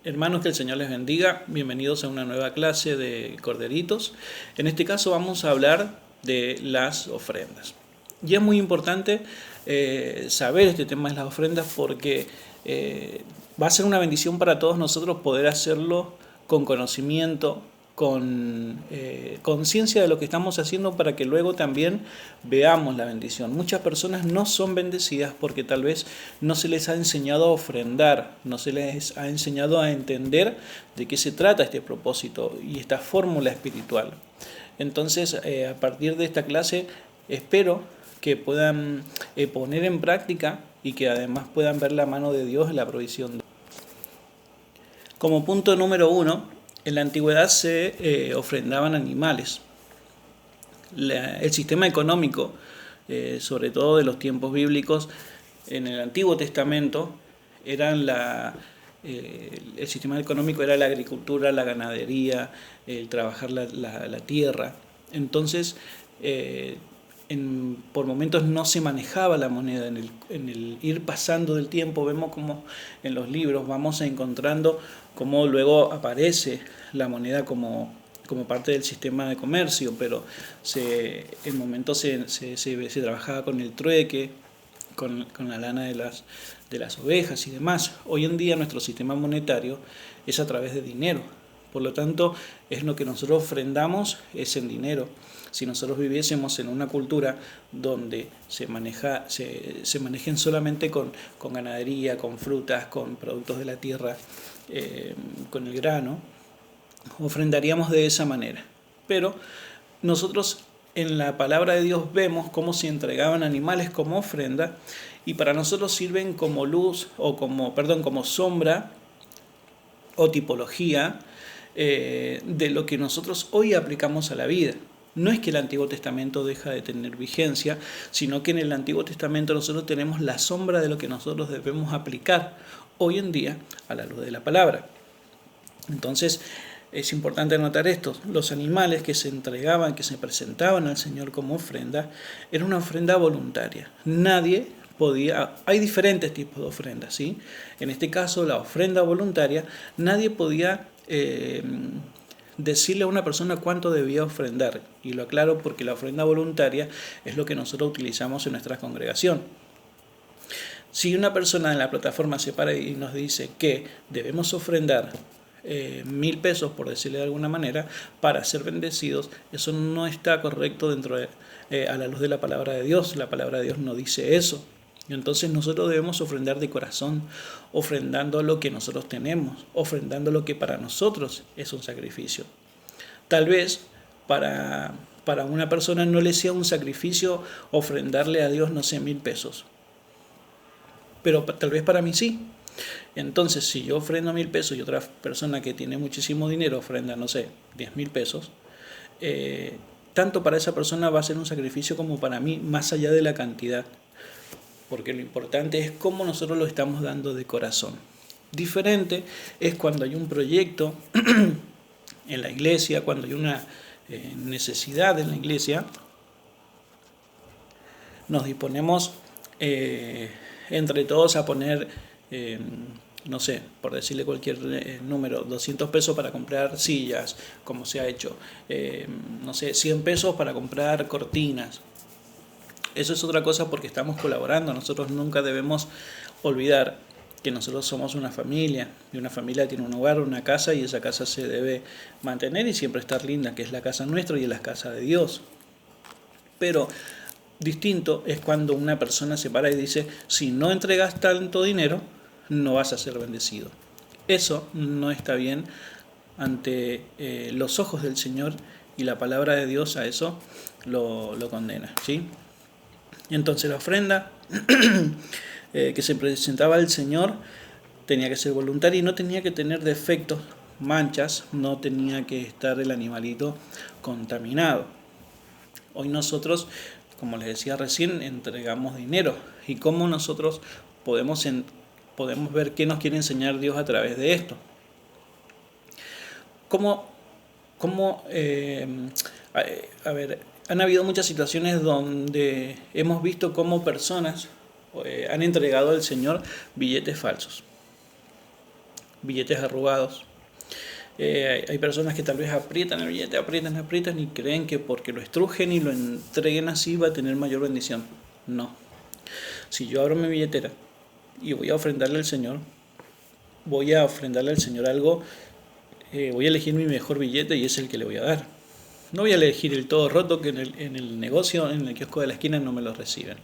Hermanos, que el Señor les bendiga. Bienvenidos a una nueva clase de Corderitos. En este caso vamos a hablar de las ofrendas. Y es muy importante saber este tema de las ofrendas porque va a ser una bendición para todos nosotros poder hacerlo con conocimiento, con conciencia de lo que estamos haciendo para que luego también veamos la bendición. Muchas personas no son bendecidas porque tal vez no se les ha enseñado a ofrendar, no se les ha enseñado a entender de qué se trata este propósito y esta fórmula espiritual. Entonces, a partir de esta clase, espero que puedan poner en práctica y que además puedan ver la mano de Dios en la provisión. Como punto número 1, en la antigüedad se ofrendaban animales. El sistema económico, sobre todo de los tiempos bíblicos, en el Antiguo Testamento, el sistema económico era la agricultura, la ganadería, el trabajar la tierra. Entonces, por momentos no se manejaba la moneda. En el ir pasando del tiempo vemos como en los libros vamos encontrando cómo luego aparece la moneda como parte del sistema de comercio, pero en momentos se trabajaba con el trueque, con la lana de las ovejas y demás. Hoy en día nuestro sistema monetario es a través de dinero. Por lo tanto, es lo que nosotros ofrendamos es en dinero. Si nosotros viviésemos en una cultura donde se manejen solamente con ganadería, con frutas, con productos de la tierra, con el grano, ofrendaríamos de esa manera. Pero nosotros en la palabra de Dios vemos cómo se animales como ofrenda y para nosotros sirven como luz o como sombra o tipología de lo que nosotros hoy aplicamos a la vida. No es que el Antiguo Testamento deja de tener vigencia, sino que en el Antiguo Testamento nosotros tenemos la sombra de lo que nosotros debemos aplicar hoy en día a la luz de la palabra. Entonces, es importante notar esto. Los animales que se entregaban, que se presentaban al Señor como ofrenda, era una ofrenda voluntaria. Nadie podía. Hay diferentes tipos de ofrendas, ¿sí? En este caso, la ofrenda voluntaria, nadie podía decirle a una persona cuánto debía ofrendar. Y lo aclaro porque la ofrenda voluntaria es lo que nosotros utilizamos en nuestra congregación. Si una persona en la plataforma se para y nos dice que debemos ofrendar 1,000 pesos, por decirle de alguna manera, para ser bendecidos, eso no está correcto a la luz de la palabra de Dios. La palabra de Dios no dice eso. Entonces nosotros debemos ofrendar de corazón, ofrendando lo que nosotros tenemos, ofrendando lo que para nosotros es un sacrificio. Tal vez para una persona no le sea un sacrificio ofrendarle a Dios, 1,000 pesos. Pero tal vez para mí sí. Entonces, si yo ofrendo 1,000 pesos y otra persona que tiene muchísimo dinero ofrenda, 10,000 pesos, tanto para esa persona va a ser un sacrificio como para mí, más allá de la cantidad. Porque lo importante es cómo nosotros lo estamos dando de corazón. Diferente es cuando hay un proyecto en la iglesia, cuando hay una necesidad en la iglesia, nos disponemos entre todos a poner, por decirle cualquier número, 200 pesos para comprar sillas, como se ha hecho, 100 pesos para comprar cortinas. Eso es otra cosa porque estamos colaborando. Nosotros nunca debemos olvidar que nosotros somos una familia, y una familia tiene un hogar, una casa, y esa casa se debe mantener y siempre estar linda, que es la casa nuestra y es la casa de Dios. Pero distinto es cuando una persona se para y dice, si no entregas tanto dinero, no vas a ser bendecido. Eso no está bien ante los ojos del Señor, y la palabra de Dios a eso lo condena, ¿sí? Entonces la ofrenda que se presentaba al Señor tenía que ser voluntaria y no tenía que tener defectos, manchas, no tenía que estar el animalito contaminado. Hoy nosotros, como les decía recién, entregamos dinero. ¿Y cómo nosotros podemos ver qué nos quiere enseñar Dios a través de esto? Han habido muchas situaciones donde hemos visto cómo personas han entregado al Señor billetes falsos. billetes arrugados. Hay personas que tal vez aprietan el billete, aprietan y creen que porque lo estrujen y lo entreguen así va a tener mayor bendición. No. Si yo abro mi billetera y voy a ofrendarle al Señor, algo, voy a elegir mi mejor billete y es el que le voy a dar. No voy a elegir el todo roto que en el negocio, en el kiosco de la esquina no me lo reciben.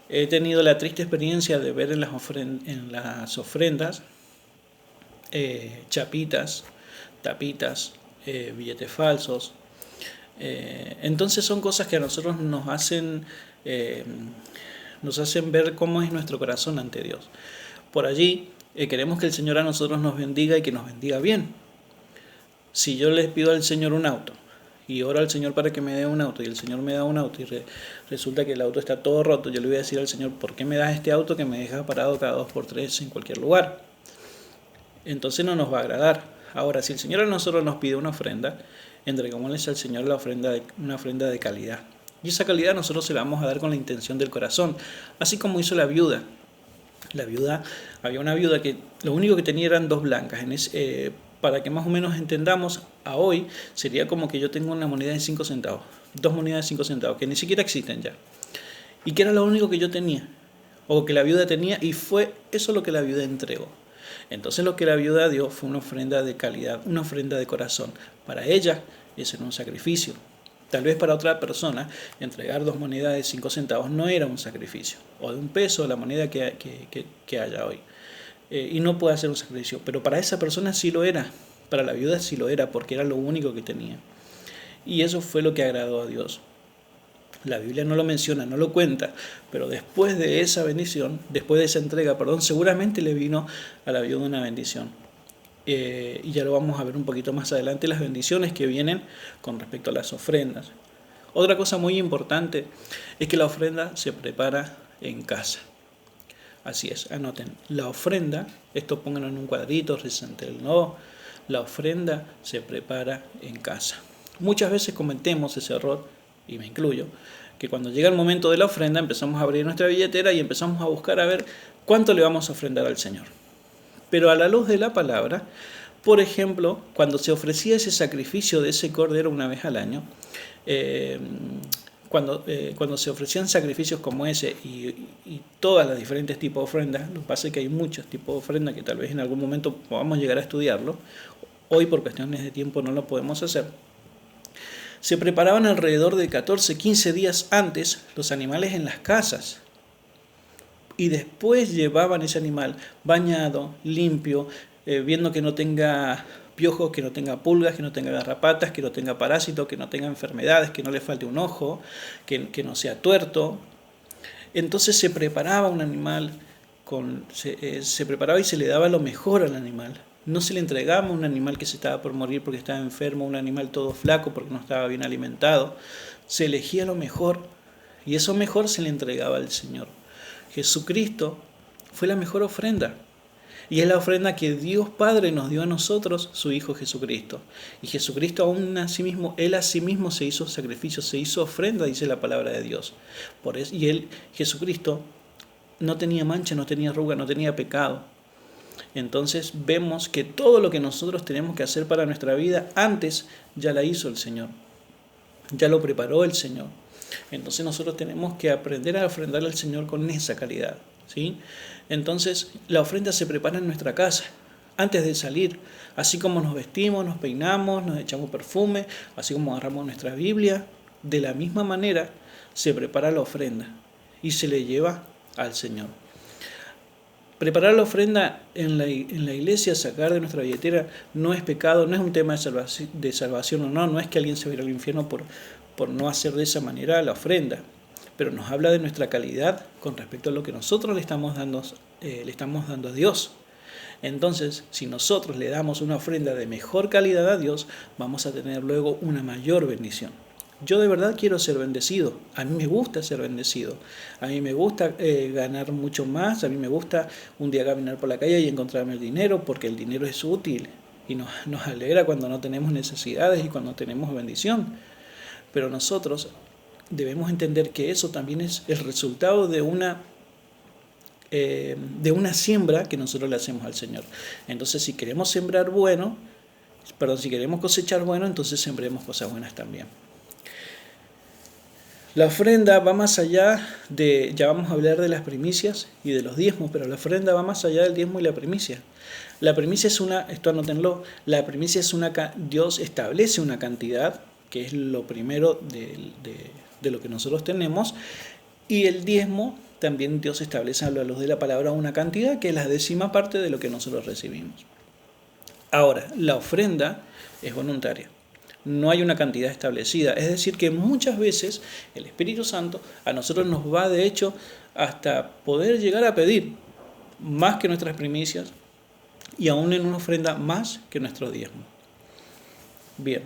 He tenido la triste experiencia de ver en las ofrendas chapitas, tapitas, billetes falsos. Entonces son cosas que a nosotros nos hacen ver cómo es nuestro corazón ante Dios. Por allí queremos que el Señor a nosotros nos bendiga y que nos bendiga bien. Si yo les pido al Señor un auto y oro al Señor para que me dé un auto y el Señor me da un auto y resulta que el auto está todo roto, yo le voy a decir al Señor, ¿por qué me das este auto que me deja parado cada 2x3 en cualquier lugar? Entonces no nos va a agradar. Ahora, si el Señor a nosotros nos pide una ofrenda, entregámosle al Señor una ofrenda de calidad. Y esa calidad nosotros se la vamos a dar con la intención del corazón, así como hizo la viuda. Había una viuda que lo único que tenía eran 2 blancas. Para que más o menos entendamos, a hoy sería como que yo tengo una moneda de 5 centavos, 2 monedas de 5 centavos, que ni siquiera existen ya. Y que era lo único que yo tenía, o que la viuda tenía, y fue eso lo que la viuda entregó. Entonces lo que la viuda dio fue una ofrenda de calidad, una ofrenda de corazón. Para ella, ese era un sacrificio. Tal vez para otra persona, entregar 2 monedas de 5 centavos no era un sacrificio, o de 1 peso, la moneda que haya hoy. Y no puede hacer un sacrificio, pero para esa persona sí lo era, para la viuda sí lo era, porque era lo único que tenía. Y eso fue lo que agradó a Dios. La Biblia no lo menciona, no lo cuenta, pero después de esa bendición, después de esa entrega, seguramente le vino a la viuda una bendición. Y ya lo vamos a ver un poquito más adelante, las bendiciones que vienen con respecto a las ofrendas. Otra cosa muy importante es que la ofrenda se prepara en casa. Así es, anoten, la ofrenda, esto pónganlo en un cuadrito, reséntenlo, la ofrenda se prepara en casa. Muchas veces cometemos ese error, y me incluyo, que cuando llega el momento de la ofrenda empezamos a abrir nuestra billetera y empezamos a buscar a ver cuánto le vamos a ofrendar al Señor. Pero a la luz de la palabra, por ejemplo, cuando se ofrecía ese sacrificio de ese cordero una vez al año, cuando se ofrecían sacrificios como ese y todas las diferentes tipos de ofrendas, lo que pasa es que hay muchos tipos de ofrendas que tal vez en algún momento podamos llegar a estudiarlo, hoy por cuestiones de tiempo no lo podemos hacer, se preparaban alrededor de 14-15 días antes los animales en las casas y después llevaban ese animal bañado, limpio, viendo que no tenga piojos, que no tenga pulgas, que no tenga garrapatas, que no tenga parásitos, que no tenga enfermedades, que no le falte un ojo, que no sea tuerto. Entonces se preparaba un animal, se preparaba y se le daba lo mejor al animal. No se le entregaba un animal que se estaba por morir porque estaba enfermo, un animal todo flaco porque no estaba bien alimentado. Se elegía lo mejor y eso mejor se le entregaba al Señor. Jesucristo fue la mejor ofrenda. Y es la ofrenda que Dios Padre nos dio a nosotros, su Hijo Jesucristo. Y Jesucristo aún a sí mismo, Él a sí mismo se hizo sacrificio, se hizo ofrenda, dice la palabra de Dios. Por eso, y Él, Jesucristo, no tenía mancha, no tenía arruga, no tenía pecado. Entonces vemos que todo lo que nosotros tenemos que hacer para nuestra vida, antes ya la hizo el Señor. Ya lo preparó el Señor. Entonces nosotros tenemos que aprender a ofrendarle al Señor con esa calidad, ¿sí? Entonces la ofrenda se prepara en nuestra casa, antes de salir. Así como nos vestimos, nos peinamos, nos echamos perfume, así como agarramos nuestra Biblia, de la misma manera se prepara la ofrenda y se le lleva al Señor. Preparar la ofrenda en la iglesia, sacar de nuestra billetera, no es pecado, no es un tema de salvación o no, no es que alguien se vaya al infierno por no hacer de esa manera la ofrenda, pero nos habla de nuestra calidad con respecto a lo que nosotros le estamos dando a Dios. Entonces, si nosotros le damos una ofrenda de mejor calidad a Dios, vamos a tener luego una mayor bendición. Yo de verdad quiero ser bendecido, a mí me gusta ser bendecido, a mí me gusta ganar mucho más, a mí me gusta un día caminar por la calle y encontrarme el dinero, porque el dinero es útil y nos alegra cuando no tenemos necesidades y cuando tenemos bendición. Pero nosotros debemos entender que eso también es el resultado de una de una siembra que nosotros le hacemos al Señor. Entonces, si queremos si queremos cosechar bueno, entonces sembremos cosas buenas también. La ofrenda va más allá ya vamos a hablar de las primicias y de los diezmos, pero la ofrenda va más allá del diezmo y la primicia. La primicia esto anótenlo, la primicia Dios establece una cantidad, que es lo primero de lo que nosotros tenemos, y el diezmo también Dios establece a la luz de la palabra una cantidad que es la 10ª parte de lo que nosotros recibimos. Ahora, la ofrenda es voluntaria. No hay una cantidad establecida. Es decir, que muchas veces el Espíritu Santo a nosotros nos va, de hecho, hasta poder llegar a pedir más que nuestras primicias y aún en una ofrenda más que nuestro diezmo. Bien,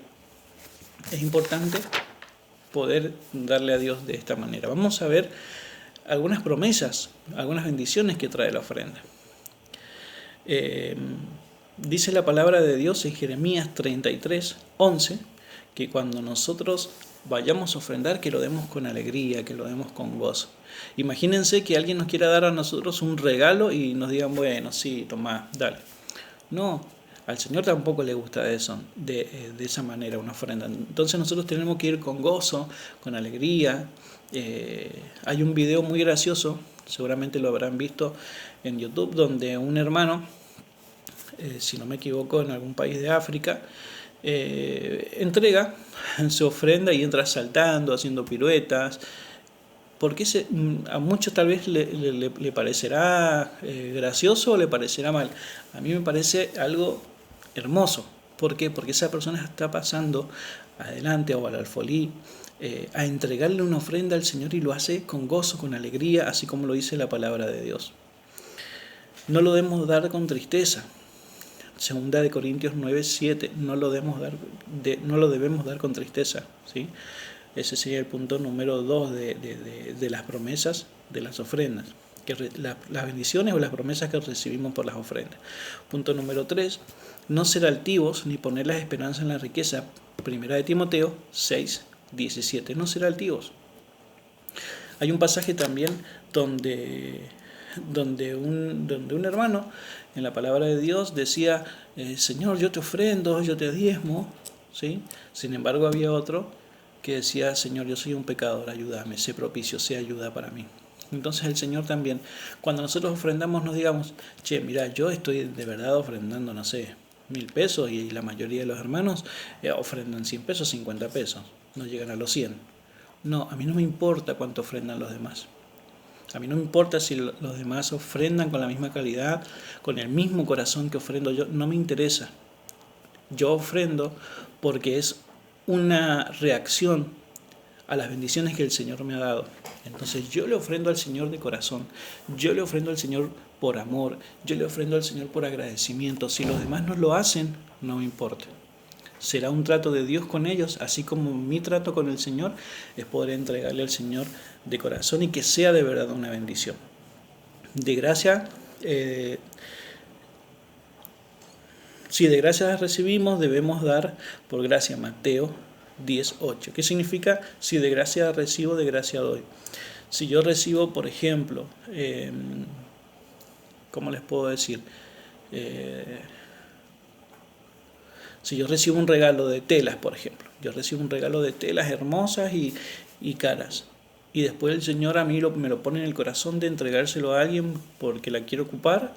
es importante poder darle a Dios de esta manera. Vamos a ver algunas promesas, algunas bendiciones que trae la ofrenda. Dice la palabra de Dios en Jeremías 33:11 que cuando nosotros vayamos a ofrendar, que lo demos con alegría, que lo demos con gozo. Imagínense que alguien nos quiera dar a nosotros un regalo y nos digan, bueno, sí, tomá, dale. No, al Señor tampoco le gusta eso, de esa manera, una ofrenda. Entonces nosotros tenemos que ir con gozo, con alegría. Hay un video muy gracioso, seguramente lo habrán visto en YouTube, donde un hermano, si no me equivoco, en algún país de África, entrega su ofrenda y entra saltando, haciendo piruetas, porque a muchos tal vez le parecerá gracioso o le parecerá mal. A mí me parece algo hermoso. ¿Por qué? Porque esa persona está pasando adelante o al alfolí a entregarle una ofrenda al Señor y lo hace con gozo, con alegría, así como lo dice la palabra de Dios. No lo debemos dar con tristeza. Segunda de Corintios 9:7, no lo debemos dar con tristeza, ¿sí? Ese sería el punto número 2 de las promesas de las ofrendas, las bendiciones o las promesas que recibimos por las ofrendas. Punto número 3, no ser altivos ni poner las esperanzas en la riqueza. Primera de Timoteo 6:17, no ser altivos. Hay un pasaje también donde un hermano en la palabra de Dios decía, Señor, yo te ofrendo, yo te diezmo, ¿sí? Sin embargo había otro que decía, Señor, yo soy un pecador, ayúdame, sé propicio, sé ayuda para mí. Entonces el Señor también, cuando nosotros ofrendamos, nos digamos, che, mira, yo estoy de verdad ofrendando, no sé, 1.000 pesos y la mayoría de los hermanos ofrendan 100 pesos, 50 pesos, no llegan a los 100. No, a mí no me importa cuánto ofrendan los demás. A mí no me importa si los demás ofrendan con la misma calidad, con el mismo corazón que ofrendo yo, no me interesa. Yo ofrendo porque es una reacción a las bendiciones que el Señor me ha dado. Entonces yo le ofrendo al Señor de corazón, yo le ofrendo al Señor por amor, yo le ofrendo al Señor por agradecimiento. Si los demás no lo hacen, no me importa. Será un trato de Dios con ellos, así como mi trato con el Señor es poder entregarle al Señor de corazón y que sea de verdad una bendición. De gracia, si de gracia recibimos, debemos dar por gracia. Mateo 10:8. ¿Qué significa? Si de gracia recibo, de gracia doy. Si yo recibo, por ejemplo, ¿cómo les puedo decir? Si yo recibo un regalo de telas, por ejemplo, yo recibo un regalo de telas hermosas y caras, y después el Señor a mí me lo pone en el corazón de entregárselo a alguien porque la quiero ocupar,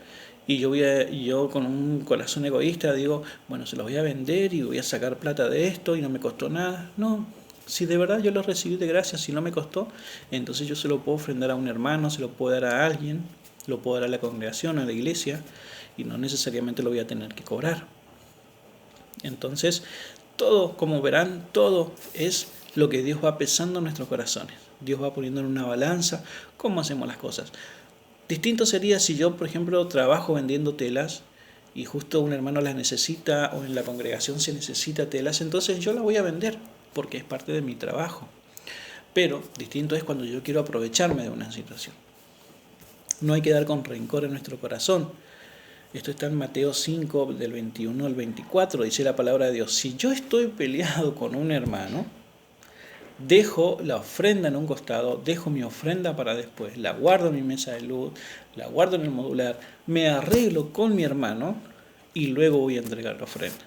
y yo con un corazón egoísta digo, bueno, se los voy a vender y voy a sacar plata de esto y no me costó nada. No, si de verdad yo lo recibí de gracia, si no me costó, entonces yo se lo puedo ofrendar a un hermano, se lo puedo dar a alguien, lo puedo dar a la congregación, a la iglesia, y no necesariamente lo voy a tener que cobrar. Entonces, todo, como verán, todo es lo que Dios va pesando en nuestros corazones. Dios va poniendo en una balanza cómo hacemos las cosas. Distinto sería si yo, por ejemplo, trabajo vendiendo telas y justo un hermano las necesita o en la congregación se necesita telas, entonces yo las voy a vender porque es parte de mi trabajo. Pero distinto es cuando yo quiero aprovecharme de una situación. No hay que dar con rencor en nuestro corazón. Esto está en Mateo 5, del 21 al 24, dice la palabra de Dios. Si yo estoy peleado con un hermano, dejo la ofrenda en un costado, dejo mi ofrenda para después, la guardo en mi mesa de luz, la guardo en el modular, me arreglo con mi hermano y luego voy a entregar la ofrenda.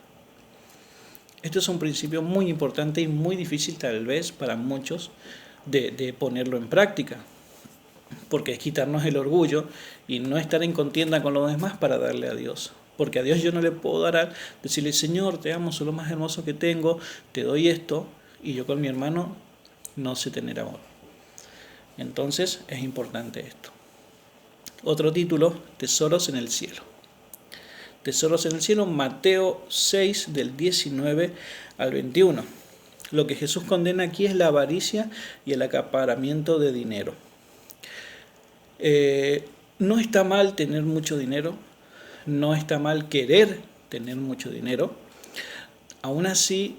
Esto es un principio muy importante y muy difícil tal vez para muchos de ponerlo en práctica, porque es quitarnos el orgullo y no estar en contienda con los demás para darle a Dios. Porque a Dios yo no le puedo decirle, Señor, te amo, soy lo más hermoso que tengo, te doy esto, y yo con mi hermano no sé tener amor. Entonces es importante esto. Otro título, Tesoros en el cielo. Tesoros en el cielo, Mateo 6, del 19 al 21. Lo que Jesús condena aquí es la avaricia y el acaparamiento de dinero. No está mal tener mucho dinero, no está mal querer tener mucho dinero. Aún así,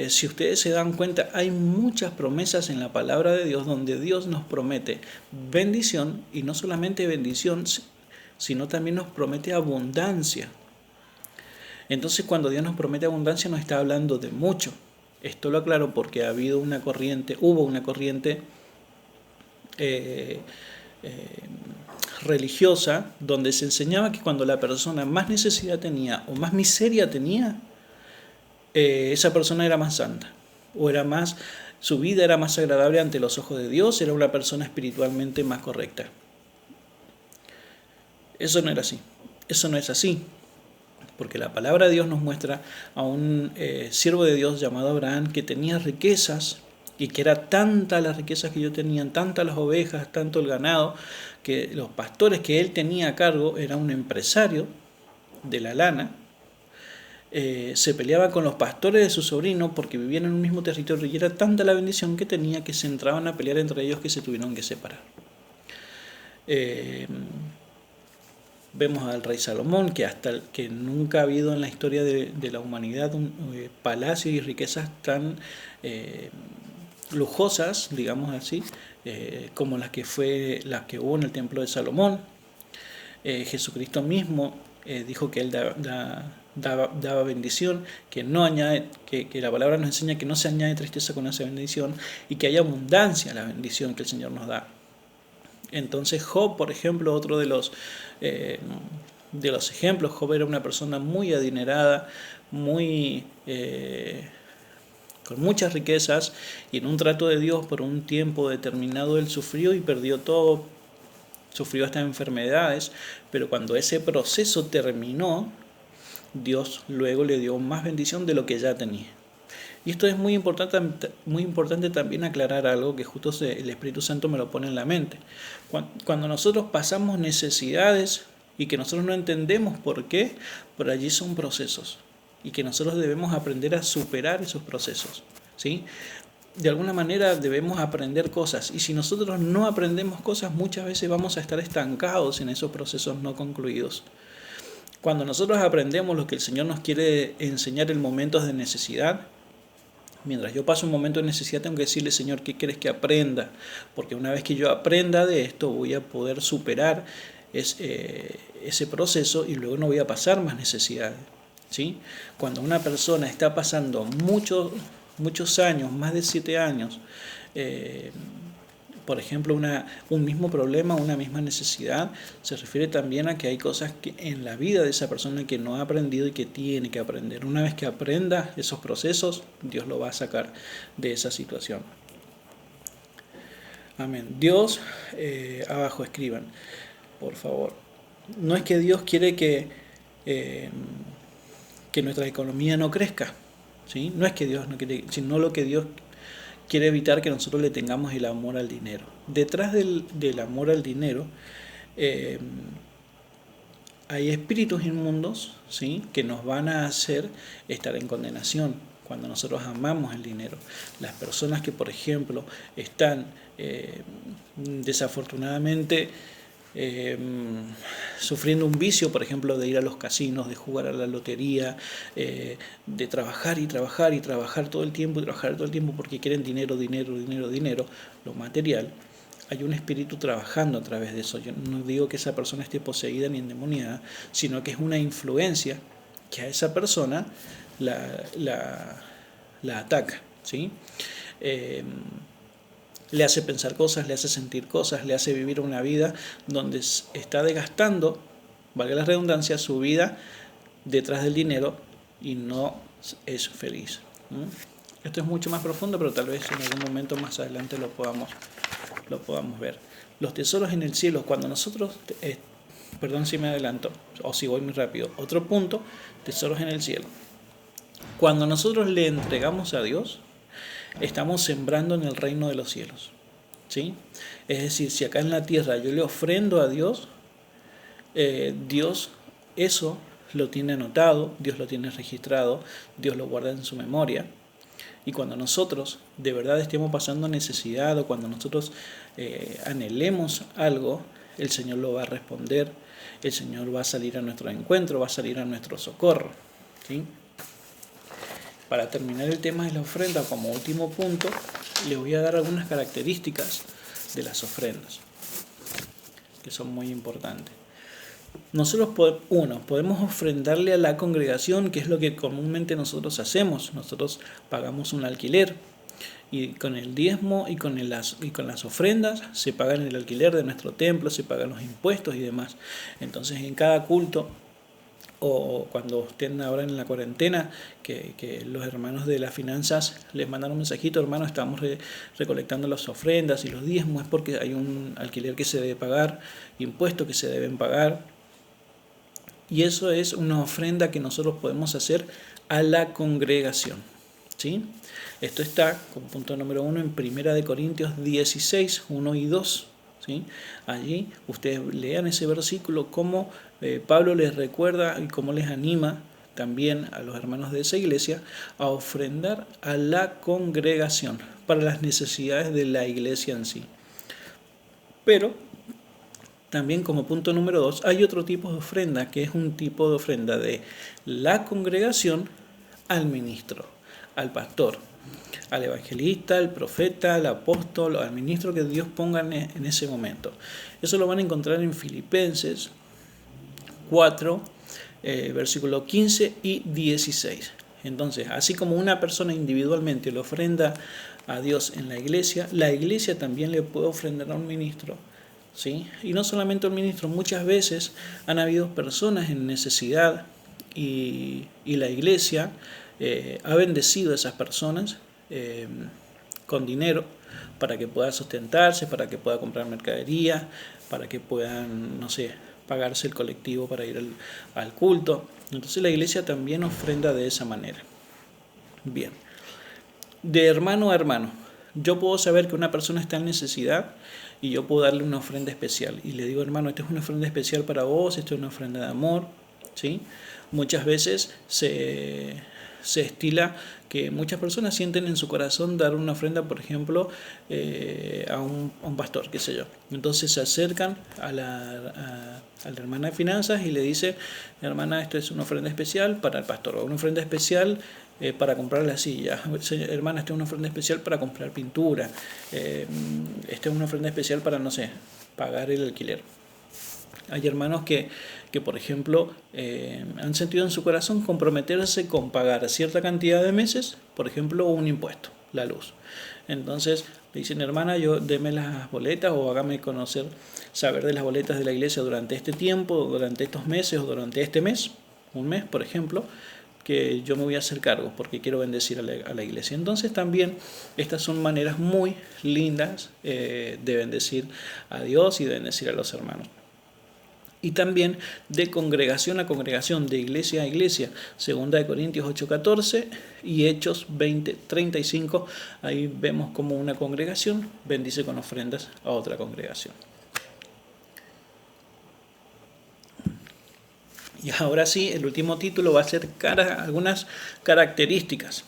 si ustedes se dan cuenta, hay muchas promesas en la palabra de Dios donde Dios nos promete bendición, y no solamente bendición, sino también nos promete abundancia. Entonces, cuando Dios nos promete abundancia, no está hablando de mucho. Esto lo aclaro porque hubo una corriente religiosa donde se enseñaba que cuando la persona más necesidad tenía o más miseria tenía, esa persona era más santa, su vida era más agradable ante los ojos de Dios, era una persona espiritualmente más correcta. Eso no era así, eso no es así, porque la palabra de Dios nos muestra a un siervo de Dios llamado Abraham que tenía riquezas, y que era tanta las riquezas que ellos tenían, tantas las ovejas, tanto el ganado, que los pastores que él tenía a cargo, era un empresario de la lana, se peleaba con los pastores de su sobrino porque vivían en un mismo territorio, y era tanta la bendición que tenía que se entraban a pelear entre ellos que se tuvieron que separar. Vemos al rey Salomón, que nunca ha habido en la historia de la humanidad palacios y riquezas tan lujosas, digamos así, como las que hubo en el templo de Salomón. Jesucristo mismo dijo que él daba bendición, que no añade, que la palabra nos enseña que no se añade tristeza con esa bendición, y que hay abundancia en la bendición que el Señor nos da. Entonces Job, por ejemplo, otro de los ejemplos, Job era una persona muy adinerada, con muchas riquezas, y en un trato de Dios por un tiempo determinado él sufrió y perdió todo, sufrió hasta enfermedades, pero cuando ese proceso terminó, Dios luego le dio más bendición de lo que ya tenía. Y esto es muy importante también aclarar algo que justo el Espíritu Santo me lo pone en la mente. Cuando nosotros pasamos necesidades y que nosotros no entendemos por qué, por allí son procesos, y que nosotros debemos aprender a superar esos procesos, ¿sí? De alguna manera debemos aprender cosas, y si nosotros no aprendemos cosas, muchas veces vamos a estar estancados en esos procesos no concluidos. Cuando nosotros aprendemos lo que el Señor nos quiere enseñar en momentos de necesidad, mientras yo paso un momento de necesidad, tengo que decirle, Señor, ¿qué quieres que aprenda? Porque una vez que yo aprenda de esto, voy a poder superar ese proceso, y luego no voy a pasar más necesidades, ¿sí? Cuando una persona está pasando muchos años, más de 7 años, por ejemplo, un mismo problema, una misma necesidad, se refiere también a que hay cosas en la vida de esa persona que no ha aprendido y que tiene que aprender. Una vez que aprenda esos procesos, Dios lo va a sacar de esa situación. Amén. Dios, abajo escriban, por favor. No es que Dios quiere que nuestra economía no crezca, ¿sí? No es que Dios no quiere, sino lo que Dios quiere evitar que nosotros le tengamos el amor al dinero. Detrás del amor al dinero hay espíritus inmundos, ¿sí?, que nos van a hacer estar en condenación cuando nosotros amamos el dinero. Las personas que, por ejemplo, están desafortunadamente sufriendo un vicio, por ejemplo, de ir a los casinos, de jugar a la lotería, de trabajar y trabajar y trabajar todo el tiempo porque quieren dinero, lo material. Hay un espíritu trabajando a través de eso. Yo no digo que esa persona esté poseída ni endemoniada, sino que es una influencia que a esa persona la ataca, ¿sí? le hace pensar cosas, le hace sentir cosas, le hace vivir una vida donde está desgastando, valga la redundancia, su vida detrás del dinero y no es feliz. Esto es mucho más profundo, pero tal vez en algún momento más adelante lo podamos ver. Los tesoros en el cielo, cuando nosotros, perdón si me adelanto o si voy muy rápido, otro punto, tesoros en el cielo. Cuando nosotros le entregamos a Dios, estamos sembrando en el reino de los cielos, ¿sí? Es decir, si acá en la tierra yo le ofrendo a Dios, Dios eso lo tiene anotado, Dios lo tiene registrado, Dios lo guarda en su memoria. Y cuando nosotros de verdad estemos pasando necesidad o cuando nosotros anhelemos algo, el Señor lo va a responder, el Señor va a salir a nuestro encuentro, va a salir a nuestro socorro, ¿sí? Para terminar el tema de la ofrenda, como último punto, les voy a dar algunas características de las ofrendas, que son muy importantes. Nosotros podemos ofrendarle a la congregación, que es lo que comúnmente nosotros hacemos. Nosotros pagamos un alquiler y con el diezmo y con las ofrendas se pagan el alquiler de nuestro templo, se pagan los impuestos y demás. Entonces en cada culto, o cuando estén ahora en la cuarentena, que los hermanos de las finanzas les mandan un mensajito: hermano, estamos recolectando las ofrendas y los diezmos, es porque hay un alquiler que se debe pagar, impuestos que se deben pagar, y eso es una ofrenda que nosotros podemos hacer a la congregación, ¿sí? Esto está como punto número 1 en 1 Corintios 16, 1 y 2. ¿Sí? Allí ustedes lean ese versículo, cómo Pablo les recuerda y cómo les anima también a los hermanos de esa iglesia a ofrendar a la congregación para las necesidades de la iglesia en sí. Pero también como punto número 2 hay otro tipo de ofrenda, que es un tipo de ofrenda de la congregación al ministro, al pastor, al evangelista, al profeta, al apóstol, al ministro que Dios ponga en ese momento. Eso lo van a encontrar en Filipenses 4, versículos 15 y 16. Entonces, así como una persona individualmente le ofrenda a Dios en la iglesia también le puede ofrendar a un ministro, ¿sí? Y no solamente a un ministro, muchas veces han habido personas en necesidad y la iglesia ha bendecido a esas personas con dinero para que pueda sustentarse, para que pueda comprar mercadería, para que puedan, no sé, pagarse el colectivo para ir al culto. Entonces la iglesia también ofrenda de esa manera. Bien, de hermano a hermano, yo puedo saber que una persona está en necesidad y yo puedo darle una ofrenda especial y le digo: hermano, esta es una ofrenda especial para vos, esta es una ofrenda de amor, ¿sí? Muchas veces se estila que muchas personas sienten en su corazón dar una ofrenda, por ejemplo, a un pastor, qué sé yo. Entonces se acercan a la hermana de finanzas y le dicen: hermana, esto es una ofrenda especial para el pastor, o una ofrenda especial para comprar la silla. Hermana, esta es una ofrenda especial para comprar pintura. Esta es una ofrenda especial para, no sé, pagar el alquiler. Hay hermanos que por ejemplo, han sentido en su corazón comprometerse con pagar cierta cantidad de meses, por ejemplo, un impuesto, la luz. Entonces le dicen: hermana, deme las boletas o hágame saber de las boletas de la iglesia durante este tiempo, durante estos meses o durante este mes, un mes, por ejemplo, que yo me voy a hacer cargo porque quiero bendecir a la iglesia. Entonces también estas son maneras muy lindas de bendecir a Dios y de bendecir a los hermanos. Y también de congregación a congregación, de iglesia a iglesia, 2 Corintios 8:14 y Hechos 20:35, ahí vemos como una congregación bendice con ofrendas a otra congregación. Y ahora sí, el último título va a ser algunas características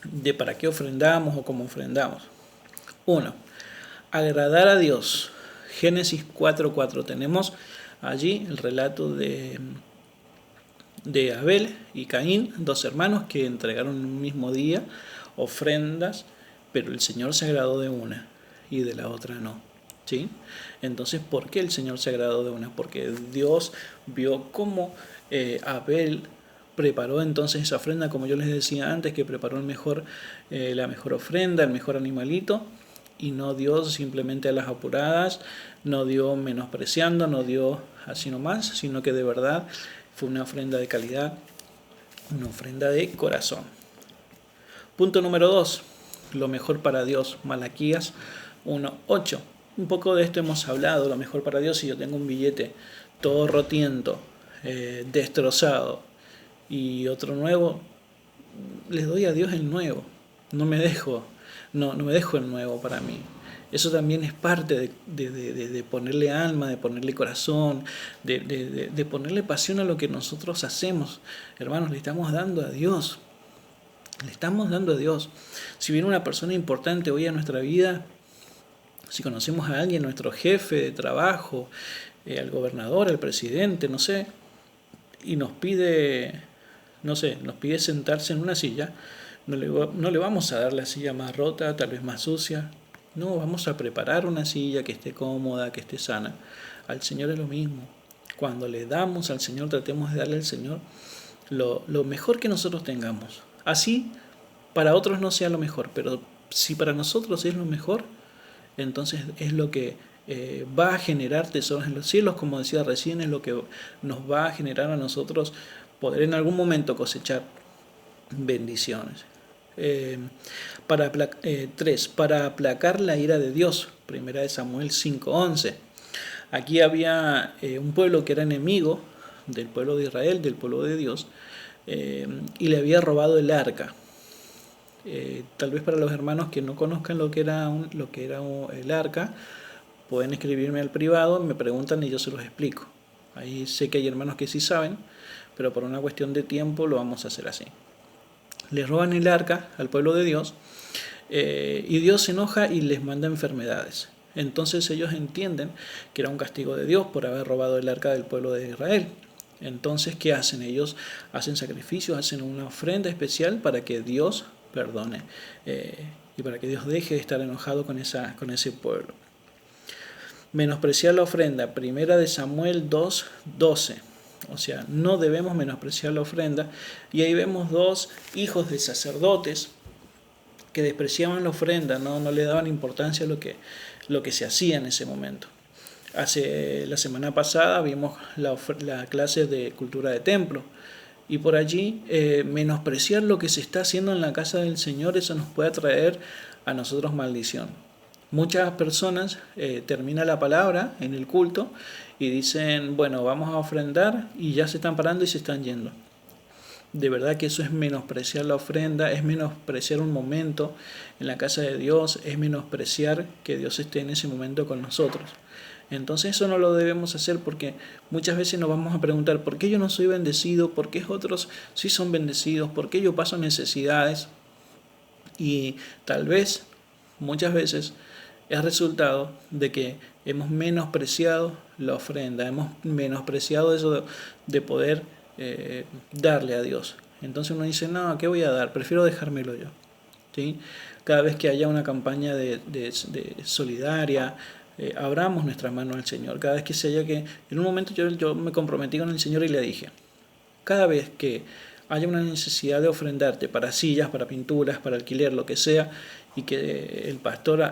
de para qué ofrendamos o cómo ofrendamos. 1. Agradar a Dios. Génesis 4:4. Tenemos allí el relato de Abel y Caín, dos hermanos que entregaron en un mismo día ofrendas, pero el Señor se agradó de una y de la otra no, ¿sí? Entonces, ¿por qué el Señor se agradó de una? Porque Dios vio cómo Abel preparó entonces esa ofrenda, como yo les decía antes, que preparó la mejor ofrenda, el mejor animalito, y no dio simplemente a las apuradas, no dio menospreciando, no dio así nomás, sino que de verdad fue una ofrenda de calidad, una ofrenda de corazón. Punto número 2, lo mejor para Dios, Malaquías 1:8. Un poco de esto hemos hablado, lo mejor para Dios. Si yo tengo un billete todo rotiento, destrozado, y otro nuevo, les doy a Dios el nuevo, no me dejo el nuevo para mí. Eso también es parte de ponerle alma, de ponerle corazón, de ponerle pasión a lo que nosotros hacemos. Hermanos, le estamos dando a Dios. Le estamos dando a Dios. Si viene una persona importante hoy a nuestra vida, si conocemos a alguien, nuestro jefe de trabajo, al gobernador, al presidente, no sé, y nos pide sentarse en una silla, no le vamos a dar la silla más rota, tal vez más sucia. No, vamos a preparar una silla que esté cómoda, que esté sana. Al Señor es lo mismo. Cuando le damos al Señor, tratemos de darle al Señor lo mejor que nosotros tengamos. Así, para otros no sea lo mejor, pero si para nosotros es lo mejor, entonces es lo que va a generar tesoros en los cielos, como decía recién, es lo que nos va a generar a nosotros poder en algún momento cosechar bendiciones. 3. Para aplacar la ira de Dios, 1 Samuel 5:11. Aquí había un pueblo que era enemigo del pueblo de Israel, del pueblo de Dios, y le había robado el arca. Tal vez para los hermanos que no conozcan lo que era el arca, pueden escribirme al privado, me preguntan y yo se los explico. Ahí sé que hay hermanos que sí saben, pero por una cuestión de tiempo lo vamos a hacer así. Le roban el arca al pueblo de Dios, y Dios se enoja y les manda enfermedades. Entonces ellos entienden que era un castigo de Dios por haber robado el arca del pueblo de Israel. Entonces, ¿qué hacen? Ellos hacen sacrificios, hacen una ofrenda especial para que Dios perdone y para que Dios deje de estar enojado con ese pueblo. Menospreciar la ofrenda, 1 Samuel 2:12. O sea, no debemos menospreciar la ofrenda. Y ahí vemos dos hijos de sacerdotes que despreciaban la ofrenda, no le daban importancia a lo que se hacía en ese momento. La semana pasada vimos la clase de cultura de templo. Y por allí menospreciar lo que se está haciendo en la casa del Señor, eso nos puede traer a nosotros maldición. Muchas personas terminan la palabra en el culto y dicen, bueno, vamos a ofrendar, y ya se están parando y se están yendo. De verdad que eso es menospreciar la ofrenda, es menospreciar un momento en la casa de Dios, es menospreciar que Dios esté en ese momento con nosotros. Entonces eso no lo debemos hacer, porque muchas veces nos vamos a preguntar, ¿por qué yo no soy bendecido? ¿Por qué otros sí son bendecidos? ¿Por qué yo paso necesidades? Y tal vez, muchas veces, es resultado de que hemos menospreciado la ofrenda, hemos menospreciado eso de poder darle a Dios. Entonces uno dice, no, ¿qué voy a dar? Prefiero dejármelo yo. ¿Sí? Cada vez que haya una campaña de solidaria, abramos nuestras manos al Señor. Cada vez que se haya que... En un momento yo me comprometí con el Señor y le dije, cada vez que haya una necesidad de ofrendarte para sillas, para pinturas, para alquiler, lo que sea, y que el pastor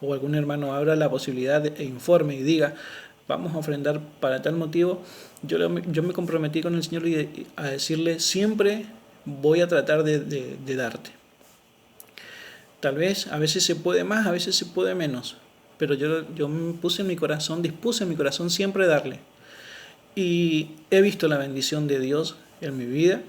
o algún hermano abra la posibilidad e informe y diga, vamos a ofrendar para tal motivo, yo me comprometí con el Señor a decirle, siempre voy a tratar de darte. Tal vez a veces se puede más, a veces se puede menos, pero yo me dispuse en mi corazón siempre darle. Y he visto la bendición de Dios en mi vida.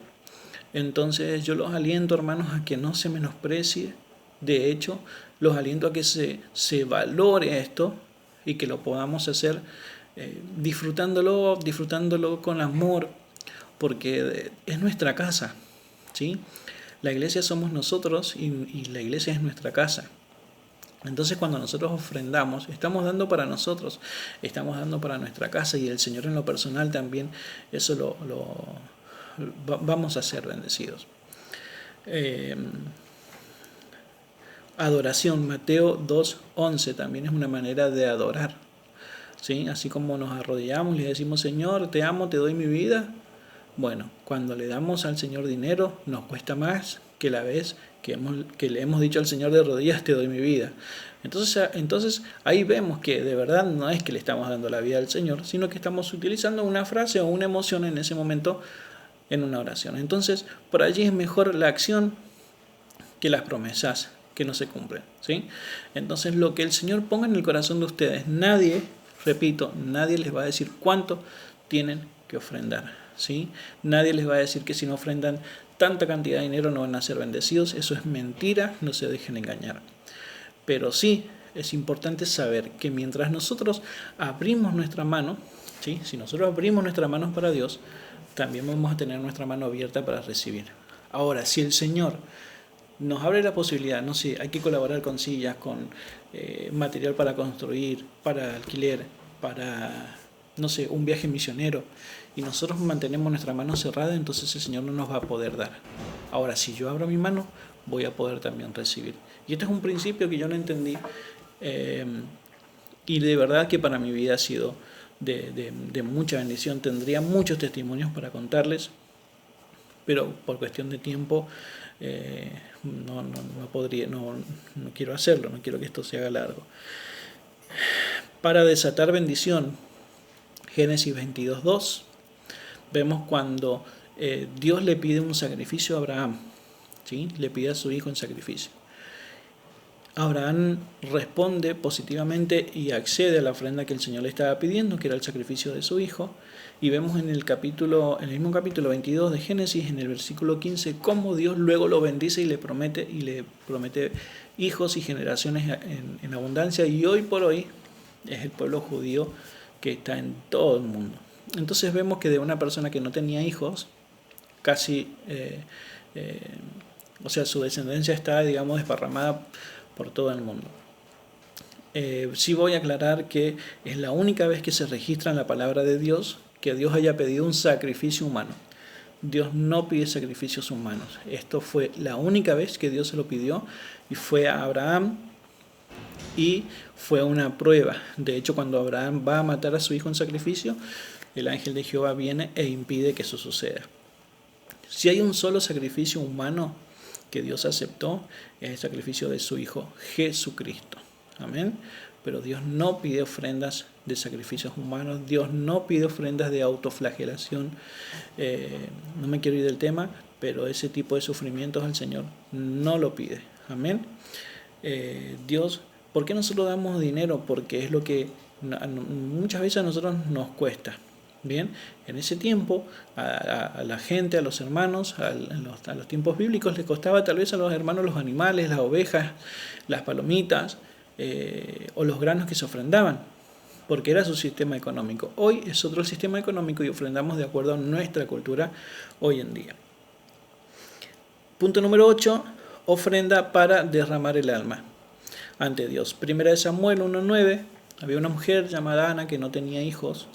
Entonces yo los aliento, hermanos, a que no se menosprecie. De hecho, los aliento a que se valore esto y que lo podamos hacer disfrutándolo con amor, porque es nuestra casa, ¿sí? La iglesia somos nosotros y la iglesia es nuestra casa. Entonces cuando nosotros ofrendamos, estamos dando para nosotros, estamos dando para nuestra casa, y el Señor en lo personal también, eso vamos a ser bendecidos. Adoración, Mateo 2:11, también es una manera de adorar, ¿sí? Así como nos arrodillamos y le decimos, Señor, te amo, te doy mi vida, Bueno, cuando le damos al Señor dinero, nos cuesta más que la vez que le hemos dicho al Señor de rodillas, te doy mi vida. Entonces ahí vemos que de verdad no es que le estamos dando la vida al Señor, sino que estamos utilizando una frase o una emoción en ese momento en una oración. Entonces, por allí es mejor la acción que las promesas que no se cumplen, ¿sí? Entonces, lo que el Señor ponga en el corazón de ustedes, nadie, repito, nadie les va a decir cuánto tienen que ofrendar, ¿sí? Nadie les va a decir que si no ofrendan tanta cantidad de dinero no van a ser bendecidos. Eso es mentira, no se dejen engañar. Pero sí es importante saber que mientras nosotros abrimos nuestra mano, ¿sí? Si nosotros abrimos nuestras manos para Dios, también vamos a tener nuestra mano abierta para recibir. Ahora, si el Señor nos abre la posibilidad, no sé, hay que colaborar con sillas, con material para construir, para alquiler, para, no sé, un viaje misionero, y nosotros mantenemos nuestra mano cerrada, entonces el Señor no nos va a poder dar. Ahora, si yo abro mi mano, voy a poder también recibir. Y este es un principio que yo no entendí, y de verdad que para mi vida ha sido de mucha bendición. Tendría muchos testimonios para contarles, pero por cuestión de tiempo no podría, no quiero hacerlo, no quiero que esto se haga largo. Para desatar bendición, Génesis 22:2, vemos cuando Dios le pide un sacrificio a Abraham, ¿sí? Le pide a su hijo en sacrificio. Abraham responde positivamente y accede a la ofrenda que el Señor le estaba pidiendo, que era el sacrificio de su hijo. Y vemos en el mismo capítulo 22 de Génesis, en el versículo 15, cómo Dios luego lo bendice y le promete hijos y generaciones en abundancia. Y hoy por hoy es el pueblo judío que está en todo el mundo. Entonces vemos que de una persona que no tenía hijos, casi, su descendencia está, digamos, desparramada por todo el mundo. Sí voy a aclarar que es la única vez que se registra en la palabra de Dios que Dios haya pedido un sacrificio humano. Dios no pide sacrificios humanos. Esto fue la única vez que Dios se lo pidió, y fue a Abraham, y fue una prueba. De hecho, cuando Abraham va a matar a su hijo en sacrificio, el ángel de Jehová viene e impide que eso suceda. Si hay un solo sacrificio humano que Dios aceptó, es el sacrificio de su Hijo Jesucristo. Amén. Pero Dios no pide ofrendas de sacrificios humanos. Dios no pide ofrendas de autoflagelación. No me quiero ir del tema, pero ese tipo de sufrimientos el Señor no lo pide. Amén. Dios, ¿por qué nosotros damos dinero? Porque es lo que muchas veces a nosotros nos cuesta. Bien, en ese tiempo a la gente, a los hermanos, a los tiempos bíblicos, les costaba tal vez a los hermanos los animales, las ovejas, las palomitas o los granos que se ofrendaban, porque era su sistema económico. Hoy es otro el sistema económico y ofrendamos de acuerdo a nuestra cultura hoy en día. Punto número 8, ofrenda para derramar el alma ante Dios. Primera de Samuel 1:9, había una mujer llamada Ana que no tenía hijos,